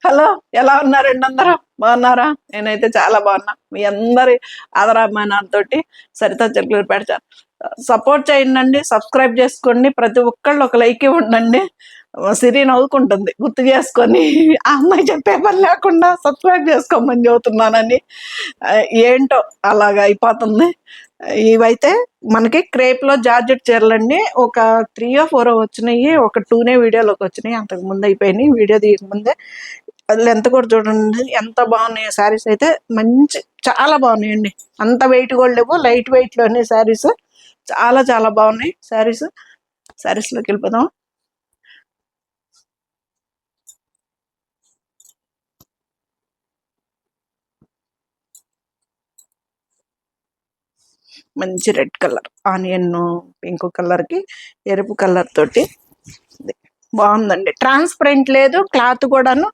Hello, ఎలా ఉన్నారండి అందరూ? బాగున్నారా? నేనైతే చాలా బాగున్నా. మీ అందరి ఆదరాభిమానాలతోటి సరిత చిలకలూరిపేట సపోర్ట్ చేయండి, సబ్స్క్రైబ్ చేసుకోండి. ప్రతి ఒక్కళ్ళు ఒక లైక్ ఇవ్వండి. సిరి నవ్వుకుంటుంది గుర్తు చేసుకొని, ఆ అమ్మాయి చెప్పే పని లేకుండా సబ్స్క్రైబ్ చేసుకోమని చెబుతున్నానని. ఏంటో అలాగా అయిపోతుంది. ఇవైతే మనకి క్రేప్లో జార్జెట్ చీరలండి. ఒక 3 or 4 వచ్చినాయి, ఒక 2నే వీడియోలోకి వచ్చినాయి. అంతకు ముందు అయిపోయినాయి వీడియో తీయకముందే. అది లెంత్ కూడా చూడండి ఎంత బాగున్నాయి శారీస్. అయితే మంచి చాలా బాగున్నాయండి. అంత వెయిట్ కూడా లేవు, లైట్ వెయిట్ లోనే శారీస్ చాలా చాలా బాగున్నాయి. శారీస్లోకి వెళ్ళిపోదాం. మంచి రెడ్ కలర్, ఆనియన్ పింక్ కలర్కి ఎరుపు కలర్ తోటి బాగుందండి. ట్రాన్స్పరెంట్ లేదు, క్లాత్ కూడాను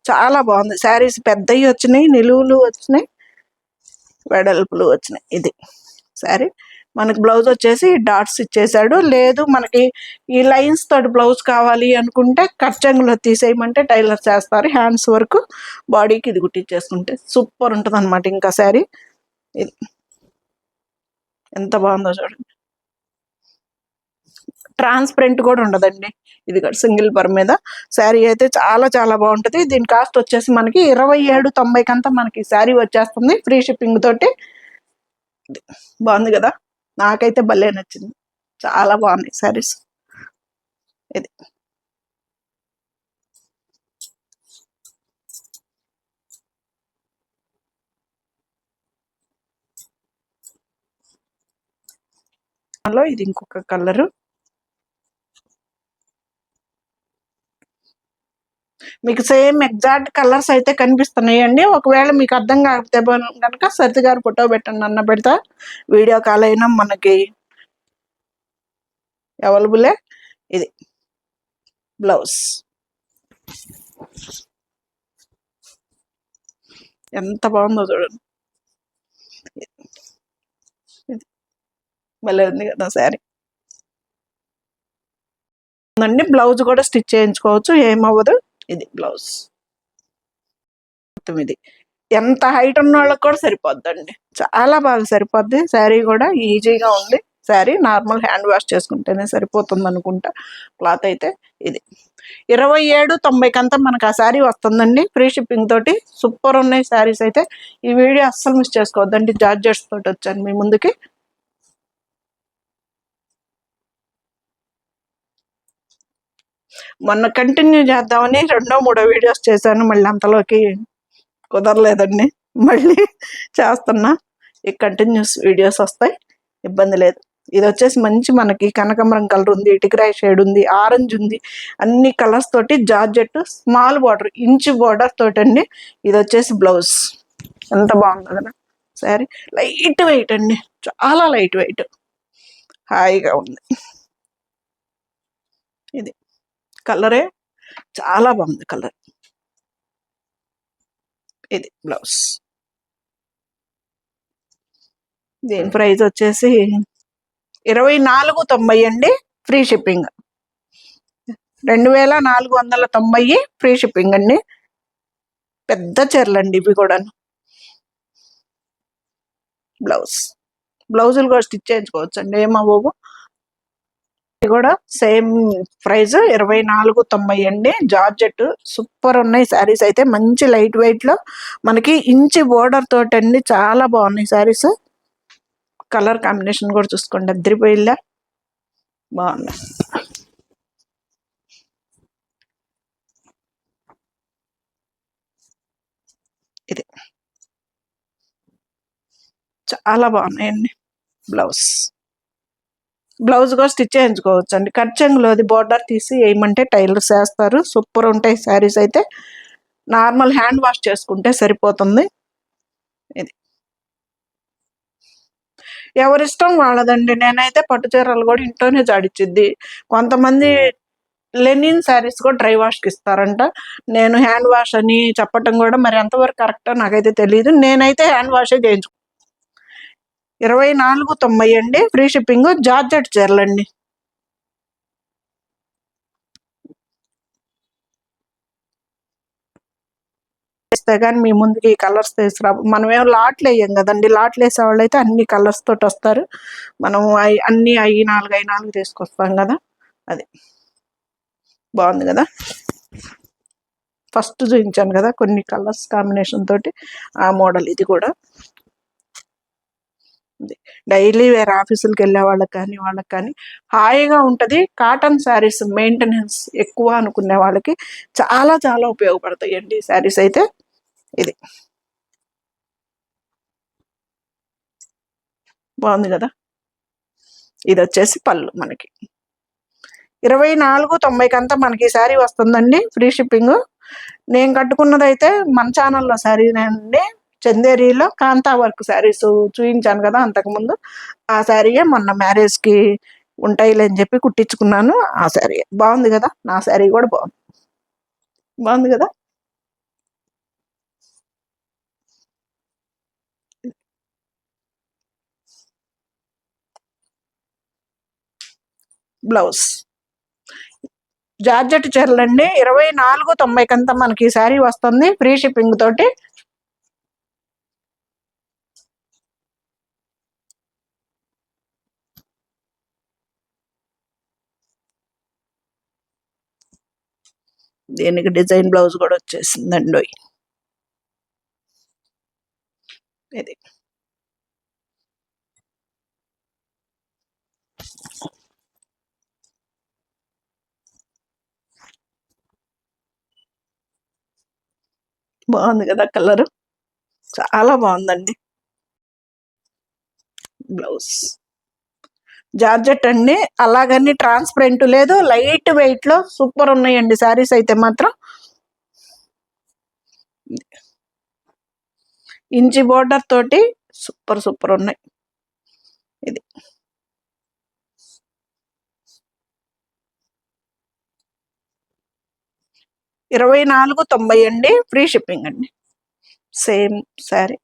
చాలా బాగుంది. శారీస్ పెద్దవి వచ్చినాయి, నిలువులు వచ్చినాయి, వెడల్పులు వచ్చినాయి. ఇది శారీ. మనకి బ్లౌజ్ వచ్చేసి డాట్స్ ఇచ్చేసాడు. లేదు మనకి ఈ లైన్స్ తోటి బ్లౌజ్ కావాలి అనుకుంటే కచ్చంగులో తీసేయమంటే టైలర్ చేస్తారు. హ్యాండ్స్ వరకు బాడీకి ఇది కుట్టించేసుకుంటే సూపర్ ఉంటుంది అనమాట. ఇంకా శారీ ఇది ఎంత బాగుందో చూడండి. ట్రాన్స్పరెంట్ కూడా ఉండదండి. ఇది సింగిల్ పర్ మీద శారీ అయితే చాలా చాలా బాగుంటుంది. దీని కాస్ట్ వచ్చేసి మనకి 27.90 కంతా మనకి శారీ వచ్చేస్తుంది, ఫ్రీ షిప్పింగ్ తోటి. బాగుంది కదా, నాకైతే భలే నచ్చింది. చాలా బాగున్నాయి శారీస్. ఇది ఇది ఇంకొక కలరు. మీకు సేమ్ ఎగ్జాక్ట్ కలర్స్ అయితే కనిపిస్తున్నాయండి. ఒకవేళ మీకు అర్థం కాకపోతే కనుక సరిత గారు ఫోటో పెట్టండి అన్న పెడతా. వీడియో కాల్ అయినా మనకి అవైలబులే. ఇది బ్లౌజ్ ఎంత బాగుందో చూడండి. భలే ఉంది కదా శారీ. అండి బ్లౌజ్ కూడా స్టిచ్ చేయించుకోవచ్చు, ఏమవ్వదు. ఇది బ్లౌజ్ మొత్తం. ఇది ఎంత హైట్ ఉన్న వాళ్ళకి కూడా సరిపోద్దండి, చాలా బాగా సరిపోద్ది. శారీ కూడా ఈజీగా ఉంది. శారీ నార్మల్ హ్యాండ్ వాష్ చేసుకుంటేనే సరిపోతుంది అనుకుంటా. క్లాత్ అయితే ఇది 27.90 కంతా మనకు ఆ శారీ వస్తుందండి, ఫ్రీ షిప్పింగ్ తోటి. సూపర్ ఉన్నాయి శారీస్ అయితే. ఈ వీడియో అస్సలు మిస్ చేసుకోవద్దండి. జార్జెట్స్ తోటి వచ్చాను మీ ముందుకి. మొన్న కంటిన్యూ చేద్దామని 2-3 వీడియోస్ చేశాను, మళ్ళీ అంతలోకి కుదరలేదండి. మళ్ళీ చేస్తున్నా. ఈ కంటిన్యూస్ వీడియోస్ వస్తాయి, ఇబ్బంది లేదు. ఇది వచ్చేసి మంచి మనకి కనకాంబరం కలర్ ఉంది, ఇటుకరాయి షేడ్ ఉంది, ఆరెంజ్ ఉంది, అన్ని కలర్స్ తోటి georgette small border, inch border తోటి అండి. ఇది వచ్చేసి బ్లౌజ్. ఎంత బాగుంది కదా శారీ. లైట్ వెయిట్ అండి, చాలా లైట్ వెయిట్, హాయిగా ఉంది. ఇది కలరే చాలా బాగుంది కలర్. ఇది బ్లౌజ్. దీని ప్రైస్ వచ్చేసి 24.90 అండి, ఫ్రీ షిప్పింగ్. 2490 ఫ్రీ షిప్పింగ్ అండి. పెద్ద చీరలు అండి ఇవి కూడా. బ్లౌజులు కూడా స్టిచ్ చేయించుకోవచ్చు అండి, ఏమవ్వవు. ఇది కూడా సేమ్ ప్రైస్ 24.90 అండి. జార్జెట్ సూపర్ ఉన్నాయి శారీస్ అయితే. మంచి లైట్ వెయిట్ లో మనకి ఇంచి బోర్డర్ తోటి అండి, చాలా బాగున్నాయి శారీస్. కలర్ కాంబినేషన్ కూడా చూసుకోండి, అద్దరిపోయిల్లా బాగున్నాయి. ఇది చాలా బాగున్నాయండి. బ్లౌజ్ కూడా స్టిచ్ చేయించుకోవచ్చు అండి. కట్చెంగులోది బోర్డర్ తీసి వేయమంటే టైలర్స్ వేస్తారు. సూపర్ ఉంటాయి శారీస్ అయితే. నార్మల్ హ్యాండ్ వాష్ చేసుకుంటే సరిపోతుంది. ఇది ఎవరిష్టం వాళ్ళదండి. నేనైతే పట్టు చీరలు కూడా ఇంట్లోనే జాడిచ్చిద్ది. కొంతమంది లెనిన్ శారీస్ కూడా డ్రై వాష్కి ఇస్తారంట. నేను హ్యాండ్ వాష్ అని చెప్పటం కూడా మరి ఎంతవరకు కరెక్టో నాకైతే తెలియదు. నేనైతే హ్యాండ్ వాషే చేయించుకో. 24.90 అండి, ఫ్రీ షిప్పింగ్. జార్జెట్ చీరలండి. వస్తే కానీ మీ ముందుకి ఈ కలర్స్ తీసుకురా. మనమేమో లాట్లు వేయం కదండి, లాట్లు వేసే వాళ్ళు అయితే అన్ని కలర్స్ తోటి వస్తారు. మనం అన్ని 4 తీసుకొస్తాం కదా. అది బాగుంది కదా. ఫస్ట్ చూపించాను కదా కొన్ని కలర్స్ కాంబినేషన్ తోటి, ఆ మోడల్ ఇది కూడా. డైలీ వేరే ఆఫీసులకు వెళ్ళే వాళ్ళకి కానీ హాయిగా ఉంటుంది. కాటన్ శారీస్ మెయింటెనెన్స్ ఎక్కువ అనుకునే వాళ్ళకి చాలా చాలా ఉపయోగపడతాయండి ఈ శారీస్ అయితే. ఇది బాగుంది కదా. ఇది వచ్చేసి పళ్ళు మనకి 24.90 మనకి శారీ వస్తుందండి, ఫ్రీ షిప్పింగ్. నేను కట్టుకున్నదైతే మన ఛానల్లో శారీనండి, చందేరిలో కాంతా వర్క్ శారీస్ చూపించాను కదా అంతకుముందు. ఆ శారీయే మొన్న మ్యారేజ్కి ఉంటాయిలే అని చెప్పి కుట్టించుకున్నాను. ఆ శారీ బాగుంది కదా. నా శారీ కూడా బాగుంది కదా. బ్లౌజ్ జార్జెట్ చీరలండి, 24.90 మనకి శారీ వస్తుంది, ఫ్రీ షిప్పింగ్ తోటి. దీనికి డిజైన్ బ్లౌజ్ కూడా వచ్చేసిందండి. ఇది బాగుంది కదా కలర్, చాలా బాగుందండి. బ్లౌజ్ జార్జెట్ అండి, అలాగని ట్రాన్స్పరెంట్ లేదు, లైట్ వెయిట్ లో సూపర్ ఉన్నాయండి శారీస్ అయితే మాత్రం. ఇంచి బోర్డర్ తోటి సూపర్ సూపర్ ఉన్నాయి. ఇది 24.90 అండి, ఫ్రీ షిప్పింగ్ అండి. సేమ్ శారీ,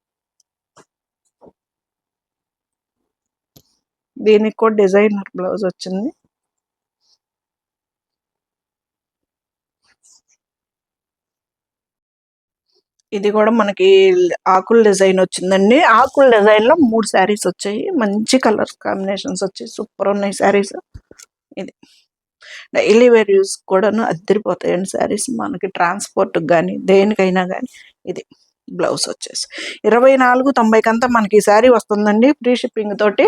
దీనికి కూడా డిజైనర్ బ్లౌజ్ వచ్చింది. ఇది కూడా మనకి ఆకుల డిజైన్ వచ్చిందండి. ఆకుల డిజైన్ లో 3 శారీస్ వచ్చాయి, మంచి కలర్ కాంబినేషన్స్ వచ్చాయి, సూపర్ ఉన్నాయి శారీస్. ఇది డైలీ వేర్ యూస్ కూడాను అద్దరిపోతాయండి శారీస్, మనకి ట్రాన్స్పోర్ట్ కానీ దేనికైనా కానీ. ఇది బ్లౌజ్ వచ్చేసి 24.90 మనకి ఈ శారీ వస్తుందండి, ఫ్రీ షిప్పింగ్ తోటి.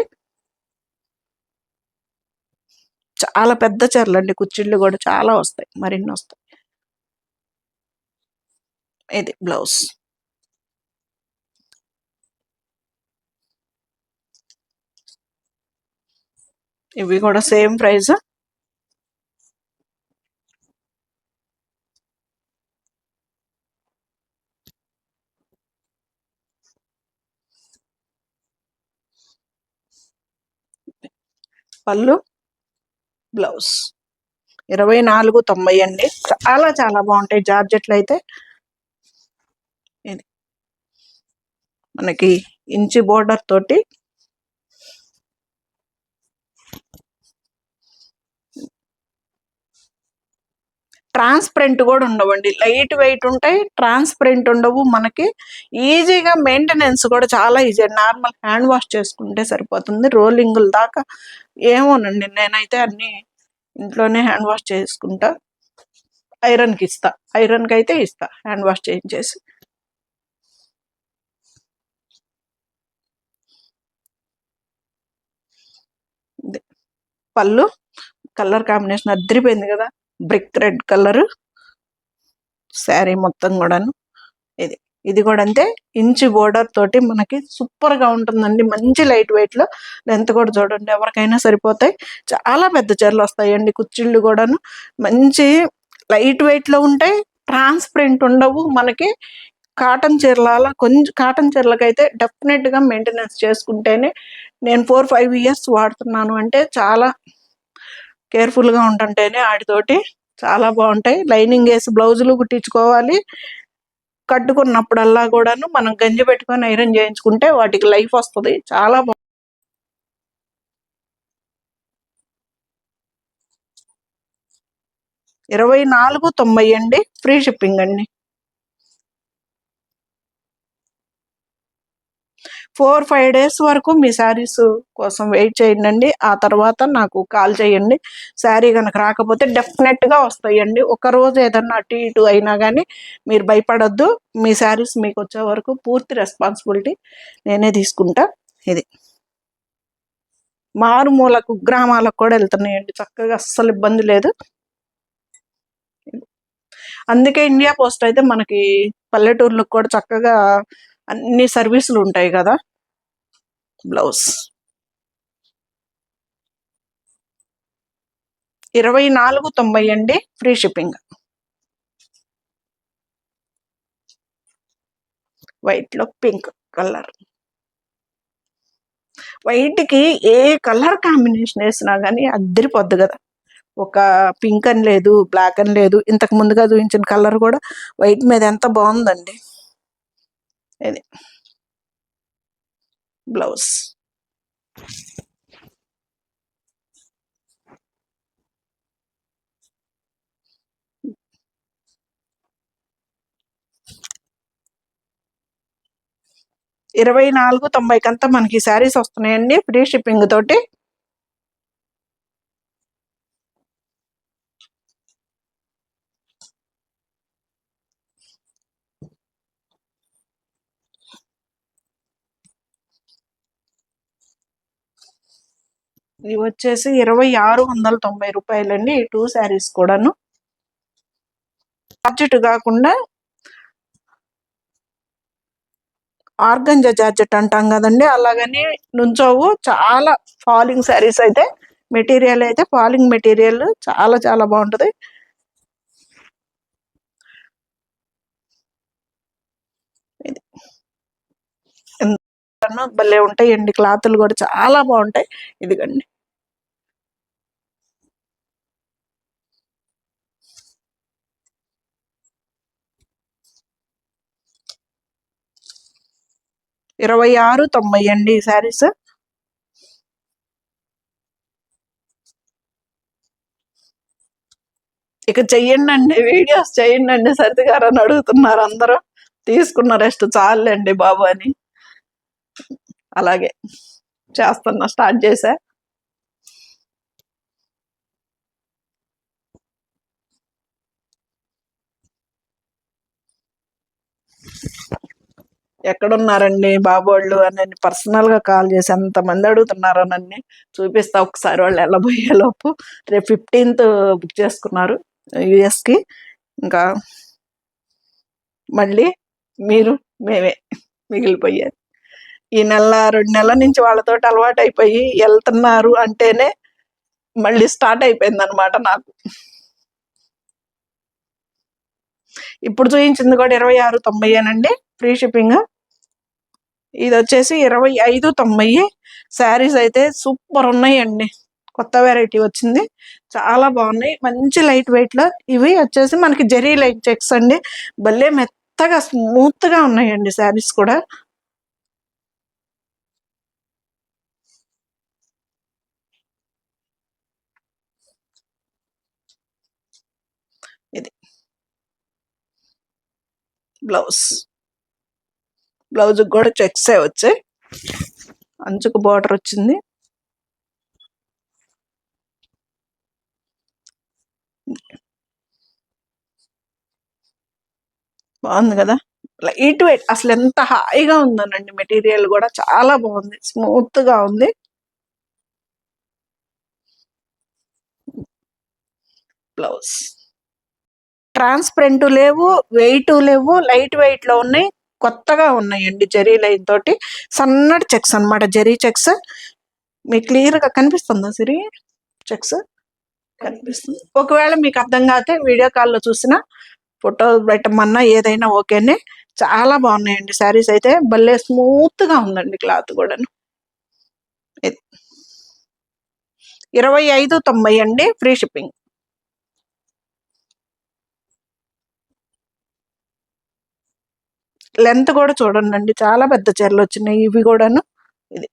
చాలా పెద్ద చీరలు అండి, కుచ్చిళ్ళు కూడా చాలా వస్తాయి, మరిన్ని వస్తాయి. ఇది బ్లౌజ్, ఇవి కూడా సేమ్ ప్రైస్. పళ్ళు బ్లౌజ్ 24.90 అండి, చాలా చాలా బాగుంటాయి జార్జెట్లు అయితే. ఇది మనకి ఇంచి బోర్డర్ తోటి ట్రాన్స్పరెంట్ కూడా ఉండవండి, లైట్ వెయిట్ ఉంటాయి, ట్రాన్స్పరెంట్ ఉండవు. మనకి ఈజీగా మెయింటెనెన్స్ కూడా చాలా ఈజీ, నార్మల్ హ్యాండ్ వాష్ చేసుకుంటే సరిపోతుంది. రోలింగుల దాకా ఏమోనండి, నేనైతే అన్ని ఇంట్లోనే హ్యాండ్ వాష్ చేసుకుంటా. ఐరన్కి ఇస్తా, ఐరన్కి అయితే ఇస్తా హ్యాండ్ వాష్ చేయించేసి. పళ్ళు కలర్ కాంబినేషన్ అద్దరిపోయింది కదా, బ్రిక్ రెడ్ కలర్ శారీ మొత్తం కూడాను. ఇది ఇది కూడా అంతే, ఇంచి బోర్డర్ తోటి మనకి సూపర్ గా ఉంటుందండి, మంచి లైట్ వెయిట్ లో. లెంత్ కూడా చూడండి, ఎవరికైనా సరిపోతాయి. చాలా పెద్ద చీరలు వస్తాయండి, కుచ్చిళ్ళు కూడాను మంచి లైట్ వెయిట్ లో ఉంటాయి, ట్రాన్స్పరెంట్ ఉండవు. మనకి కాటన్ చీరల కొంచెం, కాటన్ చీరలకైతే డెఫినెట్ గా మెయింటెనెన్స్ చేసుకుంటేనే. నేను 4-5 ఇయర్స్ వాడుతున్నాను అంటే చాలా కేర్ఫుల్ గా ఉంటుంటేనే వాటితోటి చాలా బాగుంటాయి. లైనింగ్ వేసి బ్లౌజులు కుట్టించుకోవాలి, కట్టుకున్నప్పుడల్లా కూడాను మనం గంజి పెట్టుకొని ఐరన్ చేయించుకుంటే వాటికి లైఫ్ వస్తుంది. చాలా 24.90 అండి, ఫ్రీ షిప్పింగ్ అండి. 4-5 డేస్ వరకు మీ శారీస్ కోసం వెయిట్ చేయండి. ఆ తర్వాత నాకు కాల్ చేయండి. శారీ కనుక రాకపోతే డెఫినెట్గా వస్తాయండి. ఒకరోజు ఏదన్నా అటు ఇటు అయినా కానీ మీరు భయపడొద్దు. మీ శారీస్ మీకు వచ్చే వరకు పూర్తి రెస్పాన్సిబిలిటీ నేనే తీసుకుంటా. ఇది మారుమూల కుగ్రామాలకు కూడా వెళ్తున్నాయండి చక్కగా, అస్సలు ఇబ్బంది లేదు. అందుకే ఇండియా పోస్ట్ అయితే మనకి పల్లెటూర్లకు కూడా చక్కగా అన్ని సర్వీసులు ఉంటాయి కదా. బ్లౌజ్ 2490 అండి, ఫ్రీ షిప్పింగ్. వైట్లో పింక్ కలర్. వైట్కి ఏ కలర్ కాంబినేషన్ వేసినా కానీ అద్దరిపోద్ది కదా. ఒక పింక్ అని లేదు, బ్లాక్ అని లేదు. ఇంతకు ముందుగా చూపించిన కలర్ కూడా వైట్ మీద ఎంత బాగుందండి. ఇది బ్లౌజ్. $24.90 మనకి శారీస్ వస్తున్నాయండి ఫ్రీ షిప్పింగ్ తోటి. ఇవి వచ్చేసి $2690 అండి, ఈ 2 శారీస్ కూడాను. జార్జెట్ కాకుండా ఆర్గంజా జార్జెట్ అంటాం కదండి, అలాగని నుంచోవు. చాలా ఫాలింగ్ శారీస్ అయితే, మెటీరియల్ అయితే ఫాలింగ్ మెటీరియల్ చాలా చాలా బాగుంటుంది. ఇది భలే ఉంటాయండి, క్లాతులు కూడా చాలా బాగుంటాయి. ఇదిగండి $26.90 అండి ఈ శారీస్. ఇక చెయ్యండి, వీడియోస్ చెయ్యండి సరిత గారు అని అడుగుతున్నారు అందరూ. తీసుకున్న రెస్ట్ చాలండి బాబు అని అలాగే చేస్తున్నా, స్టార్ట్ చేశా. ఎక్కడున్నారండి బాబోళ్ళు అని పర్సనల్గా కాల్ చేసి ఎంతమంది అడుగుతున్నారో నన్ను. చూపిస్తా ఒకసారి వాళ్ళు వెళ్ళబోయే లోపు. రేపు 15th బుక్ చేసుకున్నారు యుఎస్కి. ఇంకా మళ్ళీ మీరు మేమే మిగిలిపోయారు. ఈ నెల 2 నెలల నుంచి వాళ్ళతో అలవాటు అయిపోయి వెళ్తున్నారు అంటేనే మళ్ళీ స్టార్ట్ అయిపోయింది అనమాట నాకు. ఇప్పుడు చూపించింది కూడా 26.90 ఫ్రీ షిప్పింగ్. ఇది వచ్చేసి 25.90. శారీస్ అయితే సూపర్ ఉన్నాయండి, కొత్త వెరైటీ వచ్చింది, చాలా బాగున్నాయి, మంచి లైట్ వెయిట్ లో. ఇవి వచ్చేసి మనకి జెరీ లైట్ చెక్స్ అండి, భలే మెత్తగా స్మూత్ గా ఉన్నాయండి శారీస్ కూడా. ఇది బ్లౌజ్. బ్లౌజ్ కూడా చెక్సే వచ్చాయి, అంచుకు బార్డర్ వచ్చింది. బాగుంది కదా, లైట్ వెయిట్, అసలు ఎంత హాయిగా ఉందోనండి. మెటీరియల్ కూడా చాలా బాగుంది, స్మూత్ గా ఉంది. బ్లౌజ్ ట్రాన్స్పరెంట్ లేవు, వెయిట్ లేవు, లైట్ వెయిట్ లో ఉన్నాయి, కొత్తగా ఉన్నాయండి. జెరీ లైన్ తోటి సన్నటి చెక్స్ అన్నమాట, జెరీ చెక్స్. మీకు క్లియర్ గా కనిపిస్తుందా సిరి? చెక్స్ కనిపిస్తుంది. ఒకవేళ మీకు అర్థం కాకపోతే వీడియో కాల్లో చూసినా, ఫోటో పెట్టమన్నా ఏదైనా ఓకేనే. చాలా బాగున్నాయండి శారీస్ అయితే, భలే స్మూత్ గా ఉందండి క్లాత్ కూడాను. 25.90 అండి, ఫ్రీ షిప్పింగ్. లెంత్ కూడా చూడండి, చాలా పెద్ద చీరలు వచ్చినాయి ఇవి కూడాను. ఇది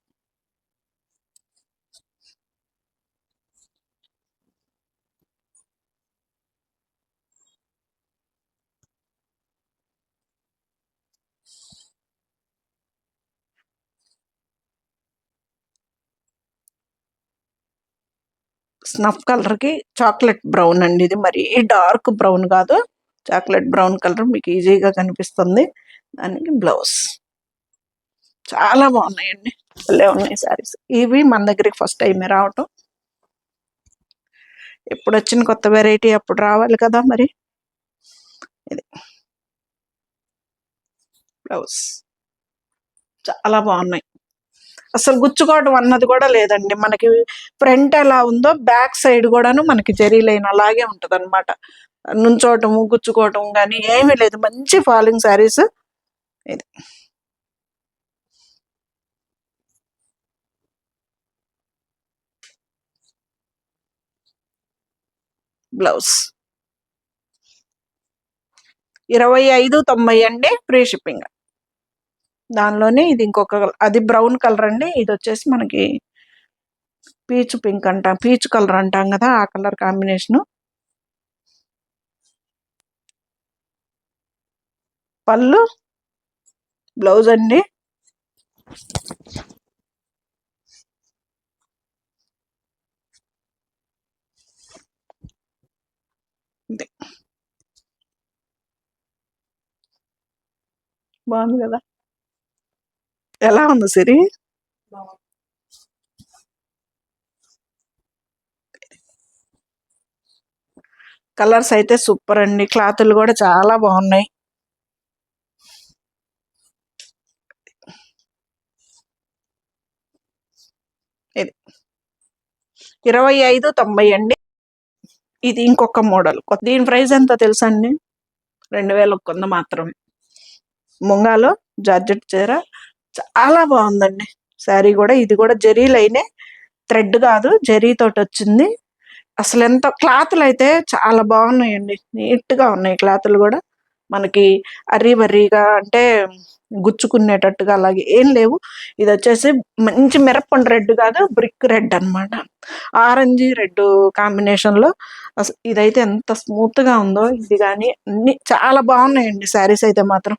స్నఫ్ కలర్కి చాక్లెట్ బ్రౌన్ అండి, ఇది మరీ డార్క్ బ్రౌన్ కాదు, చాక్లెట్ బ్రౌన్ కలర్ మీకు ఈజీగా కనిపిస్తుంది. దానికి బ్లౌజ్ చాలా బాగున్నాయండి, భలే ఉన్నాయి శారీస్. ఇవి మన దగ్గరికి ఫస్ట్ టైమే రావటం, ఎప్పుడు వచ్చిన కొత్త వెరైటీ అప్పుడు రావాలి కదా మరి. ఇది బ్లౌజ్ చాలా బాగున్నాయి, అసలు గుచ్చుకోవడం అన్నది కూడా లేదండి. మనకి ఫ్రంట్ ఎలా ఉందో బ్యాక్ సైడ్ కూడాను మనకి జరీ లైన్ అలాగే ఉంటది అనమాట. నుంచోవటము గుచ్చుకోవటం కానీ ఏమీ లేదు, మంచి ఫాలింగ్ శారీస్. ఇది బ్లౌజ్ 2590 అండి, ఫ్రీ షిప్పింగ్. దానిలోనే ఇది ఇంకొక అది బ్రౌన్ కలర్ అండి, ఇది వచ్చేసి మనకి పీచ్ పింక్ అంటాం, పీచ్ కలర్ అంటాం కదా, ఆ కలర్ కాంబినేషను. పళ్ళు బ్లౌజ్ అండి, బాగుంది కదా, ఎలా ఉంది సిరి? కలర్స్ అయితే సూపర్ అండి, క్లాతులు కూడా చాలా బాగున్నాయి. ఇది 2590 అండి. ఇది ఇంకొక మోడల్, దీని ప్రైస్ ఎంత తెలుసా అండి? 2100 మాత్రమే. ముంగాలో జార్జెట్ చీర చాలా బాగుందండి శారీ కూడా. ఇది కూడా జరీ లైనే, థ్రెడ్ కాదు, జరీ తోటి వచ్చింది. అసలు ఎంత క్లాతులు అయితే చాలా బాగున్నాయండి, నీట్ గా ఉన్నాయి క్లాతులు కూడా. మనకి అర్రీ బర్రీగా అంటే గుచ్చుకునేటట్టుగా అలాగే ఏం లేవు. ఇది వచ్చేసి మంచి మిరప్పండు రెడ్ కాదు, బ్రిక్ రెడ్ అన్నమాట, ఆరెంజ్ రెడ్ కాంబినేషన్ లో. అసలు ఇదైతే ఎంత స్మూత్ గా ఉందో ఇది, కానీ అన్ని చాలా బాగున్నాయండి శారీస్ అయితే మాత్రం.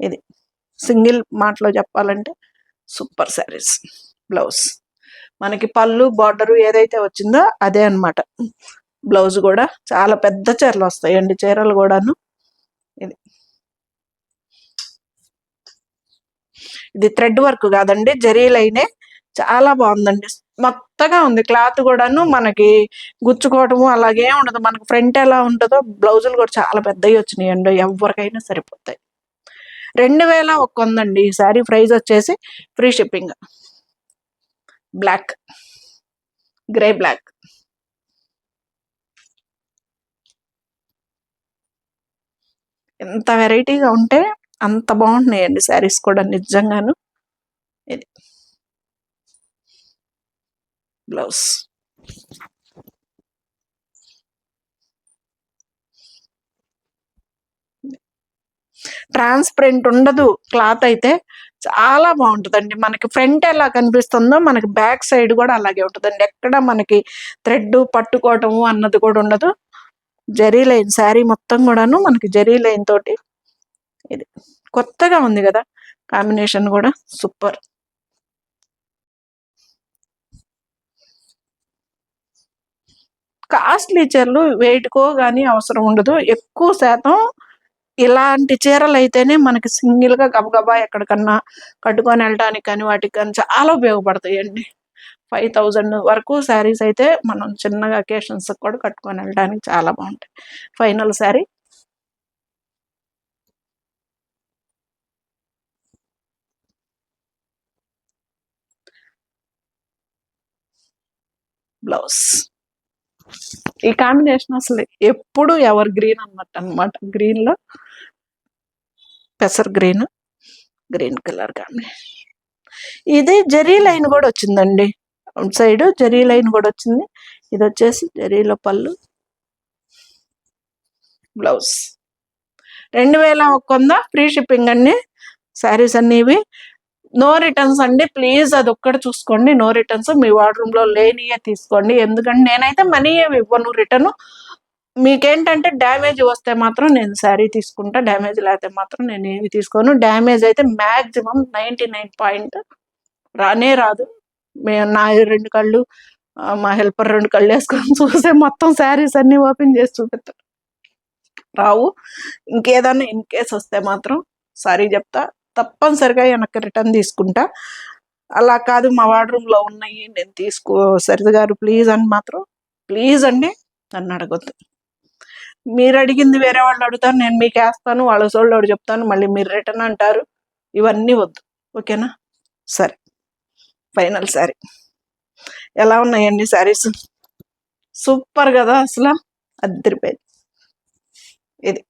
ఇది సింగిల్ మాటలో చెప్పాలంటే సూపర్ శారీస్. బ్లౌజ్ మనకి పళ్ళు బార్డర్ ఏదైతే వచ్చిందో అదే అన్నమాట. బ్లౌజ్ కూడా చాలా పెద్ద చీరలు వస్తాయండి, చీరలు కూడాను. ఇది ఇది థ్రెడ్ వర్క్ కాదండి, జరీ లైనే, చాలా బాగుందండి, మొత్తగా ఉంది క్లాత్ కూడాను. మనకి గుచ్చుకోవటము అలాగే ఉండదు, మనకి ఫ్రంట్ ఎలా ఉంటుందో బ్లౌజులు కూడా చాలా పెద్దవి వచ్చినాయండి, ఎవరికైనా సరిపోతాయి. 2100 అండి ఈ శారీ ప్రైస్ వచ్చేసి, free shipping. Black, grey black. ఎంత వెరైటీగా ఉంటే అంత బాగుంటున్నాయండి శారీస్ కూడా నిజంగాను. ఇది బ్లౌజ్ ట్రాన్స్పరెంట్ ఉండదు, క్లాత్ అయితే చాలా బాగుంటుందండి. మనకి ఫ్రంట్ ఎలా కనిపిస్తుందో మనకి బ్యాక్ సైడ్ కూడా అలాగే ఉంటుందండి, ఎక్కడ మనకి థ్రెడ్ పట్టుకోవటము అన్నది కూడా ఉండదు. జరీ లైన్ శారీ మొత్తం కూడాను మనకి జరీ లైన్ తోటి. ఇది కొత్తగా ఉంది కదా కాంబినేషన్ కూడా సూపర్. కాస్ట్లీ చీరలు వెయిట్కో కానీ అవసరం ఉండదు, ఎక్కువ శాతం ఇలాంటి చీరలు అయితేనే మనకి సింగిల్ గా గబగబా ఎక్కడికన్నా కట్టుకొని వెళ్ళడానికి కానీ వాటికి కానీ చాలా ఉపయోగపడతాయండి. 5000 వరకు శారీస్ అయితే మనం చిన్నగా అకేషన్స్ కూడా కట్టుకొని వెళ్ళడానికి చాలా బాగుంటాయి. Final sari blouse. ఈ కాంబినేషన్ అసలు ఎప్పుడు ఎవర్ గ్రీన్ అన్నమాట, గ్రీన్ లో పెసర్ గ్రీన్, గ్రీన్ కలర్ కాంబినేషన్. ఇది జరీ లైన్ కూడా వచ్చిందండి, అవుట్ సైడ్ జరీ లైన్ కూడా వచ్చింది. ఇది వచ్చేసి జరీలో పళ్ళు, బ్లౌజ్. 2100 ఫ్రీ షిప్పింగ్ అండి శారీస్ అన్ని ఇవి. నో రిటర్న్స్ అండి, ప్లీజ్ అది ఒక్కటి చూసుకోండి, నో రిటర్న్స్. మీ వార్డ్రూమ్ లో లేనియే తీసుకోండి, ఎందుకంటే నేనైతే మనీ ఏమి ఇవ్వను రిటర్న్. మీకేంటంటే డ్యామేజ్ వస్తే మాత్రం నేను శారీ తీసుకుంటా, డ్యామేజ్ లేకపోతే మాత్రం నేను ఏమి తీసుకోను. డ్యామేజ్ అయితే మ్యాక్సిమం 99 పాయింట్ రానే రాదు. నా 2 కళ్ళు మా హెల్పర్ 2 కళ్ళు వేసుకొని చూస్తే మొత్తం శారీస్ అన్ని ఓపెన్ చేసి చూపిస్తారు. రావు. ఇంకేదన్నా ఇన్ కేస్ వస్తే మాత్రం సారీ చెప్తా, తప్పనిసరిగా వెనక్కి రిటర్న్ తీసుకుంటా. అలా కాదు మా వార్డ్రూమ్లో ఉన్నాయి నేను సరిత గారు ప్లీజ్ అని మాత్రం ప్లీజ్ అండి నన్ను అడగొద్దు. మీరు అడిగింది వేరే వాళ్ళు అడుగుతాను, నేను మీకు వేస్తాను, వాళ్ళ సోళ్ళు చెప్తాను, మళ్ళీ మీరు రిటర్న్ అంటారు. ఇవన్నీ వద్దు, ఓకేనా? సరే, ఫైనల్ శారీ. ఎలా ఉన్నాయండి శారీస్? సూపర్ కదా, అసలు అద్దరిపోయింది. ఇది